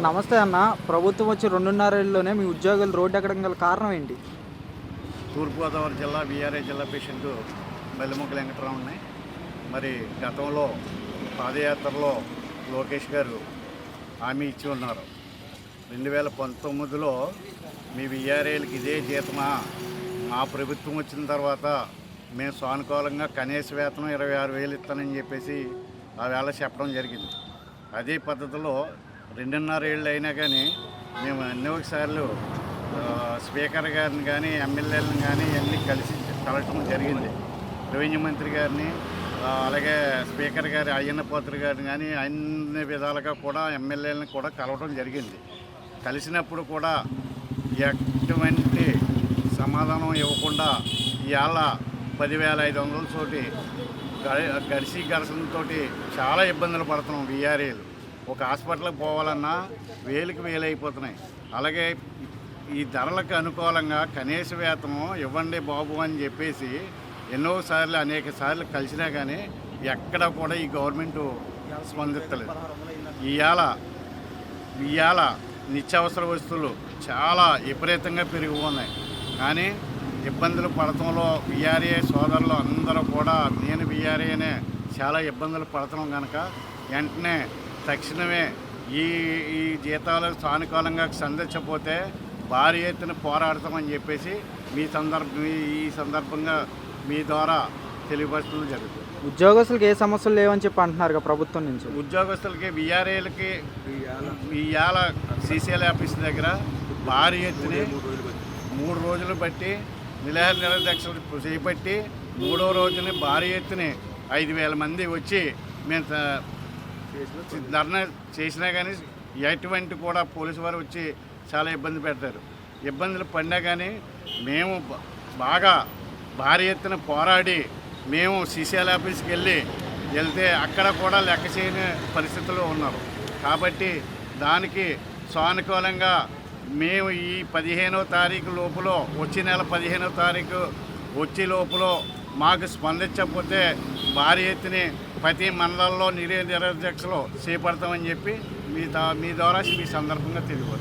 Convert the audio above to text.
నమస్తే అన్న. ప్రభుత్వం వచ్చి 2.5 ఏళ్లలోనే మీ ఉద్యోగులు రోడ్డు ఎక్కడం గల కారణం ఏంటి? తూర్పుగోదావరి జిల్లా వీఆర్ఏ జిల్లా పేషెంట్ బెల్లముక్కల వెంకటరావుని. మరి గతంలో పాదయాత్రలో లోకేష్ గారు హామీ ఇచ్చి ఉన్నారు. 2019లో మీ వీఆర్ఏలకి ఇదే జీతమా, మా ప్రభుత్వం వచ్చిన తర్వాత మేము సానుకూలంగా కనీస వేతనం 26,000 ఇస్తానని చెప్పేసి ఆ వేళ చెప్పడం జరిగింది. అదే పద్ధతిలో 2.5 ఏళ్ళు అయినా కానీ మేము ఎన్నోసార్లు స్పీకర్ గారిని కానీ ఎమ్మెల్యేలను కానీ అన్నీ కలవటం జరిగింది. రెవెన్యూ మంత్రి గారిని, అలాగే స్పీకర్ గారి అయ్యన్నపోత్రి గారిని కానీ అన్ని విధాలుగా కూడా ఎమ్మెల్యేలను కూడా కలవటం జరిగింది. కలిసినప్పుడు కూడా ఎటువంటి సమాధానం ఇవ్వకుండా ఇవాళ 10,500 తోటి గడిసంతో చాలా ఇబ్బందులు పడుతున్నాం. వీఆర్ఏలు ఒక హాస్పిటల్కి పోవాలన్నా వేలకు వేలు అయిపోతున్నాయి. అలాగే ఈ ధరలకు అనుకూలంగా కనీస వేతనం ఇవ్వండి బాబు అని చెప్పేసి ఎన్నోసార్లు అనేక సార్లు కలిసినా కానీ ఎక్కడ కూడా ఈ గవర్నమెంటు స్పందిస్తలేదు. ఇవాళ నిత్యావసర వస్తువులు చాలా విపరీతంగా పెరిగి ఉన్నాయి. కానీ ఇబ్బందులు పడటంలో వీఆర్ఏ సోదరులు అందరూ కూడా, నేను వీఆర్ఏనే, చాలా ఇబ్బందులు పడుతున్నాం కనుక వెంటనే తక్షణమే ఈ జీతాలకు సానుకూలంగా సంధించకపోతే భారీ ఎత్తున పోరాడతామని చెప్పేసి ఈ సందర్భంగా మీ ద్వారా తెలియపరచడం జరుగుతుంది. ఉద్యోగస్తులకు ఏ సమస్యలు లేవని చెప్పి అంటున్నారు ప్రభుత్వం నుంచి. ఉద్యోగస్తులకి వీఆర్ఏలకి ఇవాళ సీసీఎల్ ఆఫీస్ దగ్గర భారీ ఎత్తున 3 రోజులు బట్టి నిరాహార చేపట్టి 3వ రోజున భారీ ఎత్తున 5,000 మంది వచ్చి మేము ధర్నా చేసినా కానీ ఎటువంటి కూడా పోలీసు వారు వచ్చి చాలా ఇబ్బంది పెడతారు. ఇబ్బందులు పడినా కానీ మేము బాగా భారీ ఎత్తున పోరాడి మేము సీసీఎల్ ఆఫీస్కి వెళ్తే అక్కడ కూడా లెక్క చేయని పరిస్థితుల్లో ఉన్నారు. కాబట్టి దానికి సానుకూలంగా మేము ఈ 15వ తారీఖు లోపల, వచ్చే నెల 15వ తారీఖు వచ్చే లోపల మాకు స్పందించకపోతే భారీ ఎత్తున ప్రతి మండలంలో నిరాహార దీక్షలు చేపడతామని చెప్పి మీ ద్వారా మీ సందర్భంగా తెలియదు.